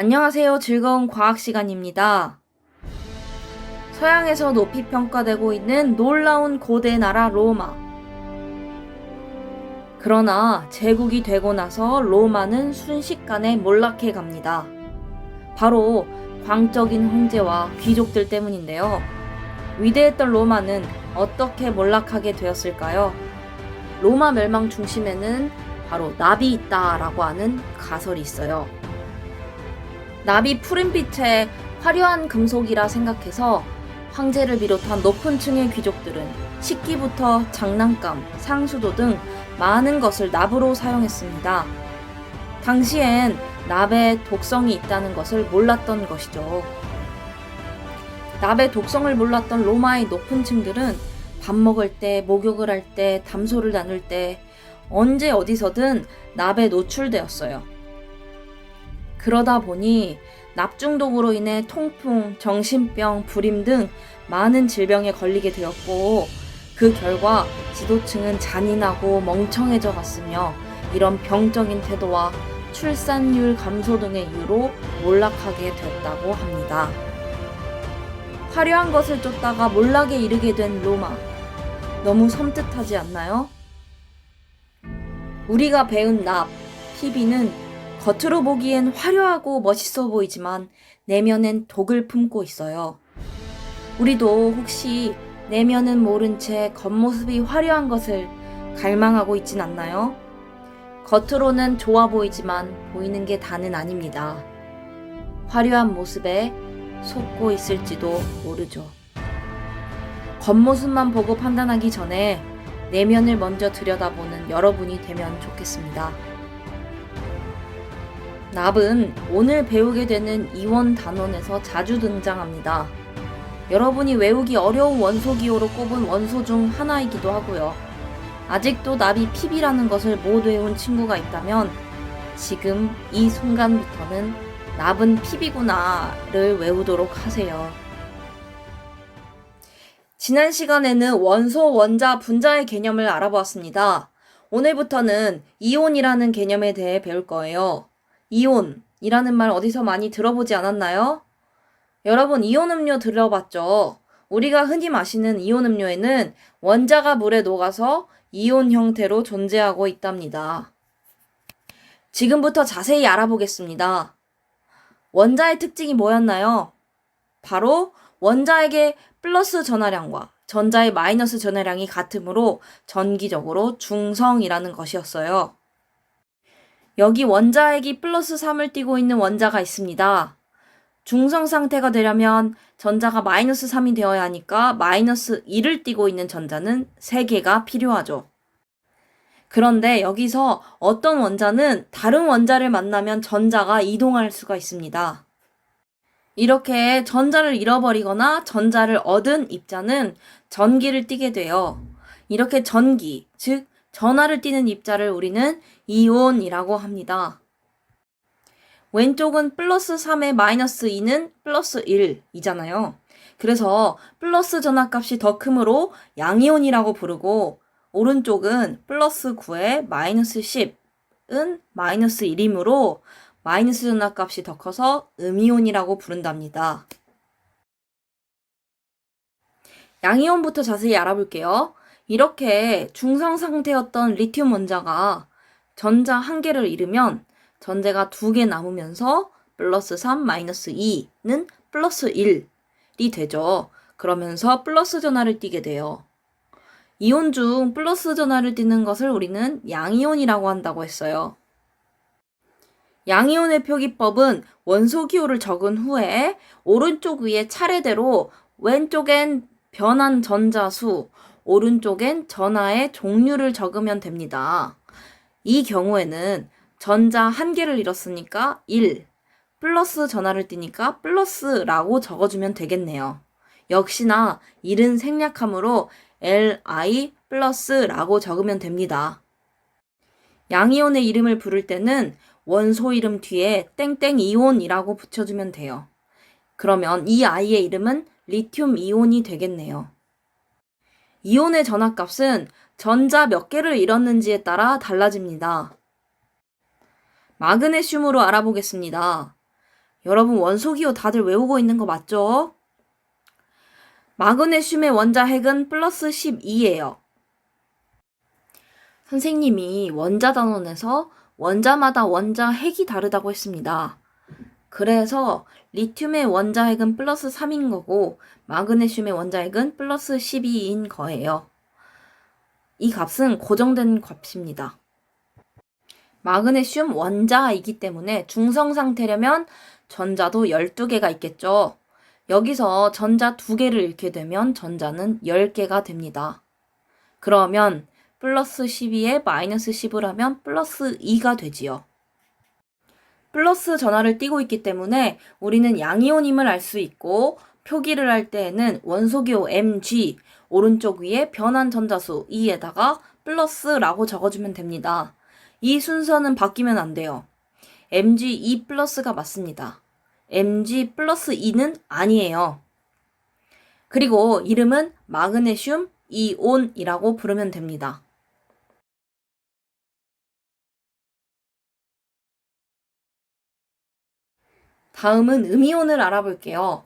안녕하세요. 즐거운 과학 시간입니다. 서양에서 높이 평가되고 있는 놀라운 고대 나라 로마. 그러나 제국이 되고 나서 로마는 순식간에 몰락해 갑니다. 바로 광적인 황제와 귀족들 때문인데요. 위대했던 로마는 어떻게 몰락하게 되었을까요? 로마 멸망 중심에는 바로 납이 있다라고 하는 가설이 있어요. 납이 푸른빛의 화려한 금속이라 생각해서 황제를 비롯한 높은 층의 귀족들은 식기부터 장난감, 상수도 등 많은 것을 납으로 사용했습니다. 당시엔 납에 독성이 있다는 것을 몰랐던 것이죠. 납의 독성을 몰랐던 로마의 높은 층들은 밥 먹을 때, 목욕을 할 때, 담소를 나눌 때 언제 어디서든 납에 노출되었어요. 그러다 보니 납 중독으로 인해 통풍, 정신병, 불임 등 많은 질병에 걸리게 되었고, 그 결과 지도층은 잔인하고 멍청해져 갔으며, 이런 병적인 태도와 출산율 감소 등의 이유로 몰락하게 되었다고 합니다. 화려한 것을 쫓다가 몰락에 이르게 된 로마. 너무 섬뜩하지 않나요? 우리가 배운 납, 피비는 겉으로 보기엔 화려하고 멋있어 보이지만 내면엔 독을 품고 있어요. 우리도 혹시 내면은 모른 채 겉모습이 화려한 것을 갈망하고 있진 않나요? 겉으로는 좋아 보이지만 보이는 게 다는 아닙니다. 화려한 모습에 속고 있을지도 모르죠. 겉모습만 보고 판단하기 전에 내면을 먼저 들여다보는 여러분이 되면 좋겠습니다. 납은 오늘 배우게 되는 이원 단원에서 자주 등장합니다. 여러분이 외우기 어려운 원소 기호로 꼽은 원소 중 하나이기도 하고요. 아직도 납이 피비라는 것을 못 외운 친구가 있다면 지금 이 순간부터는 납은 피비구나를 외우도록 하세요. 지난 시간에는 원소, 원자, 분자의 개념을 알아보았습니다. 오늘부터는 이온이라는 개념에 대해 배울 거예요. 이온이라는 말 어디서 많이 들어보지 않았나요? 여러분 이온 음료 들어봤죠? 우리가 흔히 마시는 이온 음료에는 원자가 물에 녹아서 이온 형태로 존재하고 있답니다. 지금부터 자세히 알아보겠습니다. 원자의 특징이 뭐였나요? 바로 원자에게 플러스 전하량과 전자의 마이너스 전하량이 같으므로 전기적으로 중성이라는 것이었어요. 여기 원자핵이 플러스 3을 띠고 있는 원자가 있습니다. 중성 상태가 되려면 전자가 마이너스 3이 되어야 하니까 마이너스 1을 띠고 있는 전자는 3개가 필요하죠. 그런데 여기서 어떤 원자는 다른 원자를 만나면 전자가 이동할 수가 있습니다. 이렇게 전자를 잃어버리거나 전자를 얻은 입자는 전기를 띠게 돼요. 이렇게 전기, 즉 전하를 띠는 입자를 우리는 이온이라고 합니다. 왼쪽은 플러스 3에 마이너스 2는 플러스 1이잖아요. 그래서 플러스 전하값이 더 크므로 양이온이라고 부르고, 오른쪽은 플러스 9에 마이너스 10은 마이너스 1이므로 마이너스 전하값이 더 커서 음이온이라고 부른답니다. 양이온부터 자세히 알아볼게요. 이렇게 중성 상태였던 리튬 원자가 전자 한 개를 잃으면 전자가 2개 남으면서 플러스 3, 마이너스 2는 플러스 1이 되죠. 그러면서 플러스 전하를 띠게 돼요. 이온 중 플러스 전하를 띠는 것을 우리는 양이온이라고 한다고 했어요. 양이온의 표기법은 원소 기호를 적은 후에 오른쪽 위에 차례대로 왼쪽엔 변한 전자 수, 오른쪽엔 전하의 종류를 적으면 됩니다. 이 경우에는 전자 한 개를 잃었으니까 1, 플러스 전하를 띠니까 플러스라고 적어주면 되겠네요. 역시나 1은 생략하므로 Li 플러스라고 적으면 됩니다. 양이온의 이름을 부를 때는 원소 이름 뒤에 땡땡이온이라고 붙여주면 돼요. 그러면 이 아이의 이름은 리튬 이온이 되겠네요. 이온의 전하값은 전자 몇 개를 잃었는지에 따라 달라집니다. 마그네슘으로 알아보겠습니다. 여러분 원소기호 다들 외우고 있는 거 맞죠? 마그네슘의 원자핵은 플러스 12예요. 선생님이 원자단원에서 원자마다 원자핵이 다르다고 했습니다. 그래서 리튬의 원자핵은 플러스 3인 거고 마그네슘의 원자핵은 플러스 12인 거예요. 이 값은 고정된 값입니다. 마그네슘 원자이기 때문에 중성 상태려면 전자도 12개가 있겠죠. 여기서 전자 2개를 잃게 되면 전자는 10개가 됩니다. 그러면 플러스 12에 마이너스 10을 하면 플러스 2가 되지요. 플러스 전하를 띠고 있기 때문에 우리는 양이온임을 알 수 있고 표기를 할 때에는 원소기호 Mg 오른쪽 위에 변환 전자수 2에다가 플러스라고 적어주면 됩니다. 이 순서는 바뀌면 안 돼요. Mg 2 플러스가 맞습니다. Mg 플러스 2는 아니에요. 그리고 이름은 마그네슘 이온이라고 부르면 됩니다. 다음은 음이온을 알아볼게요.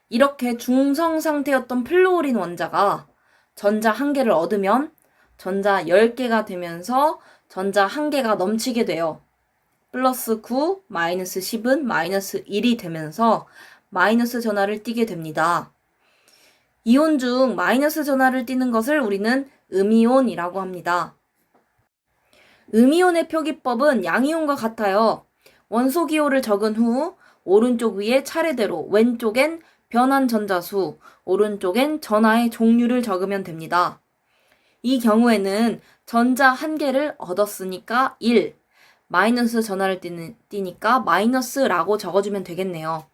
이렇게 중성 상태였던 플루오린 원자가 전자 1개를 얻으면 전자 10개가 되면서 전자 1개가 넘치게 돼요. 플러스 9, 마이너스 10은 마이너스 1이 되면서 마이너스 전하를 띠게 됩니다. 이온 중 마이너스 전하를 띠는 것을 우리는 음이온이라고 합니다. 음이온의 표기법은 양이온과 같아요. 원소기호를 적은 후 오른쪽 위에 차례대로 왼쪽엔 변환 전자수, 오른쪽엔 전하의 종류를 적으면 됩니다. 이 경우에는 전자 1개를 얻었으니까 1, 마이너스 전하를 띠니까 마이너스라고 적어주면 되겠네요.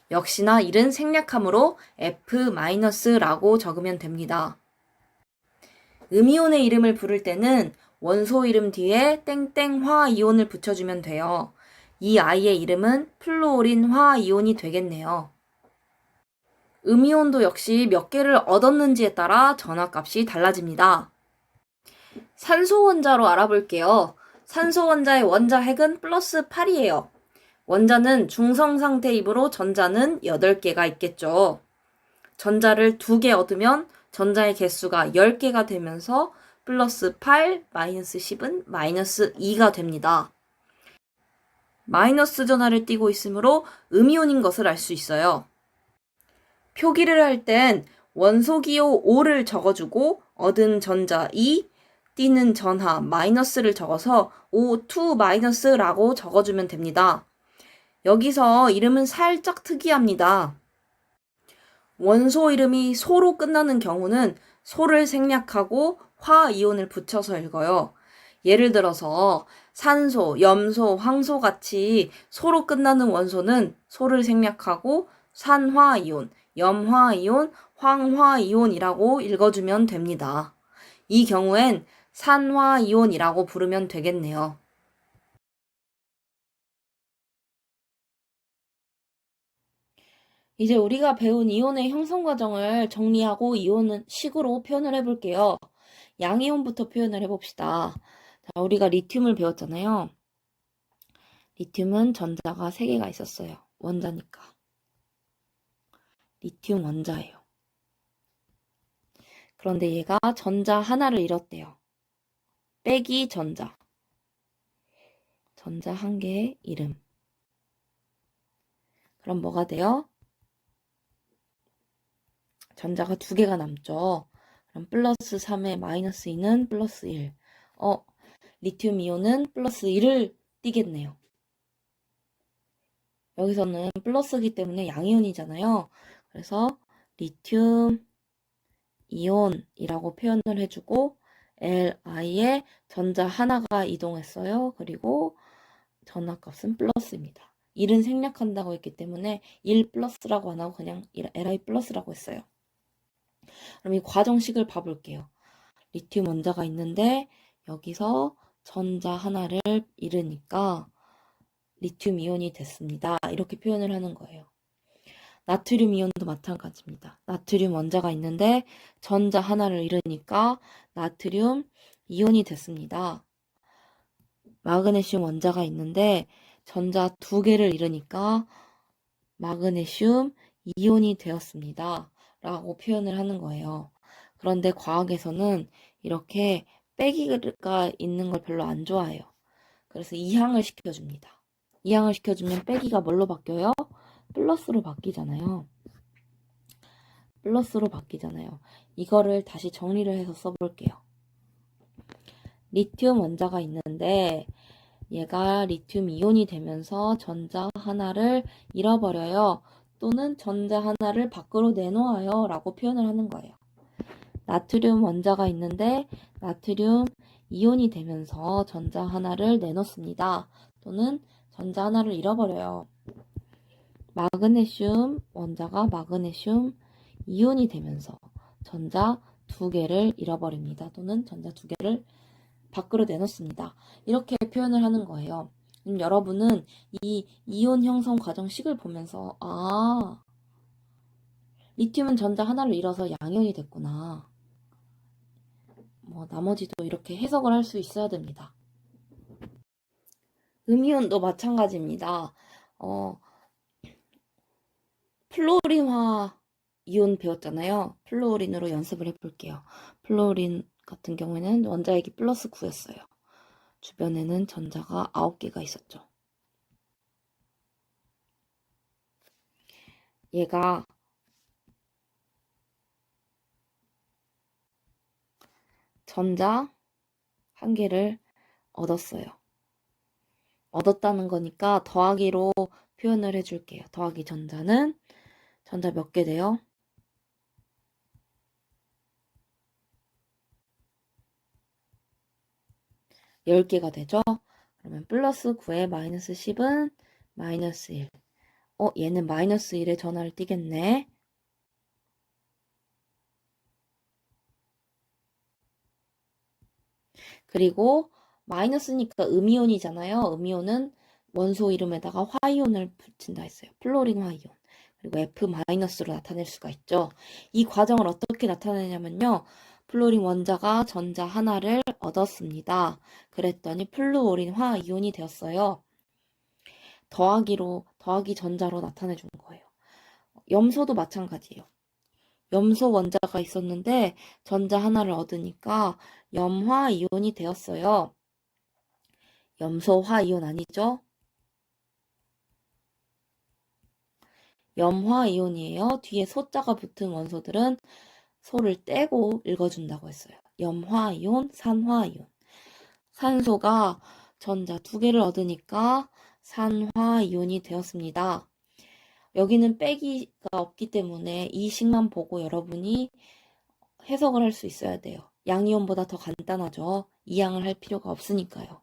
역시나 1은 생략함으로 F-라고 적으면 됩니다. 음이온의 이름을 부를 때는 원소 이름 뒤에 땡땡 화이온을 붙여주면 돼요. 이 아이의 이름은 플루오린 화이온이 되겠네요. 음이온도 역시 몇 개를 얻었는지에 따라 전하값이 달라집니다. 산소 원자로 알아볼게요. 산소 원자의 원자핵은 플러스 8이에요. 원자는 중성 상태이므로 전자는 8개가 있겠죠. 전자를 2개 얻으면 전자의 개수가 10개가 되면서 플러스 8, 마이너스 10은 마이너스 2가 됩니다. 마이너스 전하를 띠고 있으므로 음이온인 것을 알 수 있어요. 표기를 할 땐 원소기호 5를 적어주고 얻은 전자 2, 띠는 전하 마이너스를 적어서 O2 마이너스라고 적어주면 됩니다. 여기서 이름은 살짝 특이합니다. 원소 이름이 소로 끝나는 경우는 소를 생략하고 화이온을 붙여서 읽어요. 예를 들어서 산소, 염소, 황소 같이 소로 끝나는 원소는 소를 생략하고 산화이온, 염화이온, 황화이온이라고 읽어주면 됩니다. 이 경우엔 산화이온이라고 부르면 되겠네요. 이제 우리가 배운 이온의 형성 과정을 정리하고 이온은 식으로 표현을 해볼게요. 양이온부터 표현을 해봅시다. 자, 우리가 리튬을 배웠잖아요. 리튬은 전자가 3개가 있었어요. 원자니까. 리튬 원자예요. 그런데 얘가 전자 하나를 잃었대요. 빼기 전자. 전자 1개의 이름. 그럼 뭐가 돼요? 전자가 2개가 남죠. 그럼 플러스 3에 마이너스 2는 플러스 1. 리튬 이온은 플러스 1을 띠겠네요. 여기서는 플러스이기 때문에 양이온이잖아요. 그래서 리튬 이온이라고 표현을 해주고 Li에 전자 하나가 이동했어요. 그리고 전하값은 플러스입니다. 1은 생략한다고 했기 때문에 1 플러스라고 안 하고 그냥 Li 플러스라고 했어요. 그럼 이 과정식을 봐볼게요. 리튬 원자가 있는데 여기서 전자 하나를 잃으니까 리튬 이온이 됐습니다. 이렇게 표현을 하는 거예요. 나트륨 이온도 마찬가지입니다. 나트륨 원자가 있는데 전자 하나를 잃으니까 나트륨 이온이 됐습니다. 마그네슘 원자가 있는데 전자 2개를 잃으니까 마그네슘 이온이 되었습니다. 라고 표현을 하는 거예요. 그런데 과학에서는 이렇게 빼기가 있는 걸 별로 안 좋아해요. 그래서 이항을 시켜줍니다. 이항을 시켜주면 빼기가 뭘로 바뀌어요? 플러스로 바뀌잖아요. 플러스로 바뀌잖아요. 이거를 다시 정리를 해서 써볼게요. 리튬 원자가 있는데 얘가 리튬 이온이 되면서 전자 하나를 잃어버려요. 또는 전자 하나를 밖으로 내놓아요. 라고 표현을 하는 거예요. 나트륨 원자가 있는데 나트륨 이온이 되면서 전자 하나를 내놓습니다. 또는 전자 하나를 잃어버려요. 마그네슘 원자가 마그네슘 이온이 되면서 전자 두 개를 잃어버립니다. 또는 전자 두 개를 밖으로 내놓습니다. 이렇게 표현을 하는 거예요. 여러분은 이 이온 형성 과정식을 보면서 리튬은 전자 하나를 잃어서 양이온이 됐구나. 나머지도 이렇게 해석을 할 수 있어야 됩니다. 음이온도 마찬가지입니다. 플로린화 이온 배웠잖아요. 플로린으로 연습을 해볼게요. 플로린 같은 경우에는 원자핵이 플러스 9였어요. 주변에는 전자가 9개가 있었죠. 얘가 전자 한 개를 얻었어요. 얻었다는 거니까 더하기로 표현을 해줄게요. 더하기 전자는 전자 몇 개 돼요? 10개가 되죠? 그러면 플러스 9에 마이너스 10은 마이너스 1. 얘는 마이너스 1에 전화를 띄겠네. 그리고 마이너스니까 음이온이잖아요. 음이온은 원소 이름에다가 화이온을 붙인다 했어요. 플로린 화이온. 그리고 F-로 나타낼 수가 있죠. 이 과정을 어떻게 나타내냐면요. 플로린 원자가 전자 하나를 얻었습니다. 그랬더니 플루오린 화이온이 되었어요. 더하기 전자로 나타내 준 거예요. 염소도 마찬가지예요. 염소 원자가 있었는데 전자 하나를 얻으니까 염화이온이 되었어요. 염소화이온 아니죠? 염화이온이에요. 뒤에 소자가 붙은 원소들은 소를 떼고 읽어준다고 했어요. 염화이온, 산화이온. 산소가 전자 2개를 얻으니까 산화이온이 되었습니다. 여기는 빼기가 없기 때문에 이 식만 보고 여러분이 해석을 할 수 있어야 돼요. 양이온보다 더 간단하죠. 이항을 할 필요가 없으니까요.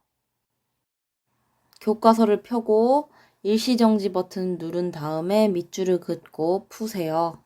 교과서를 펴고 일시정지 버튼 누른 다음에 밑줄을 긋고 푸세요.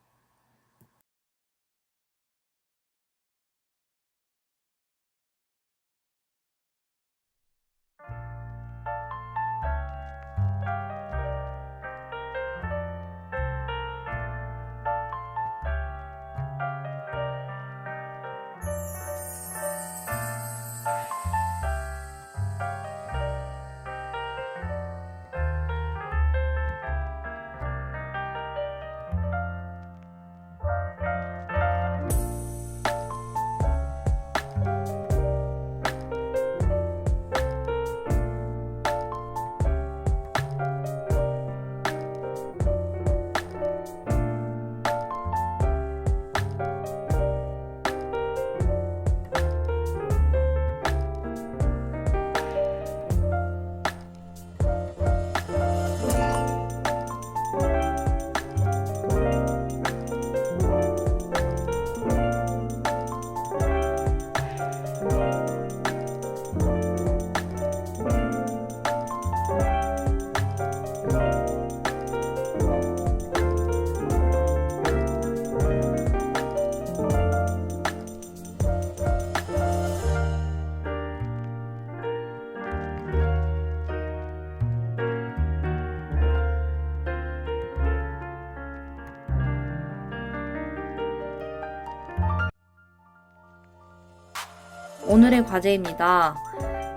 오늘의 과제입니다.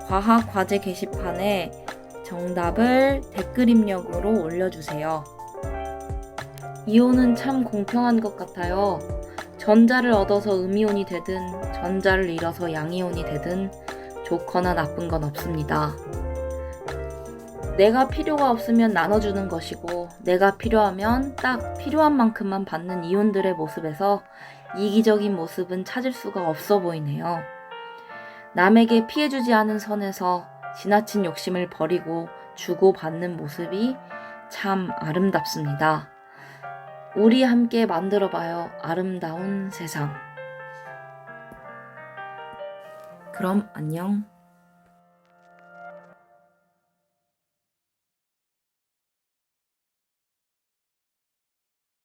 과학 과제 게시판에 정답을 댓글 입력으로 올려주세요. 이혼은 참 공평한 것 같아요. 전자를 얻어서 음이온이 되든 전자를 잃어서 양이온이 되든 좋거나 나쁜 건 없습니다. 내가 필요가 없으면 나눠주는 것이고 내가 필요하면 딱 필요한 만큼만 받는 이온들의 모습에서 이기적인 모습은 찾을 수가 없어 보이네요. 남에게 피해주지 않은 선에서 지나친 욕심을 버리고 주고받는 모습이 참 아름답습니다. 우리 함께 만들어봐요. 아름다운 세상. 그럼 안녕.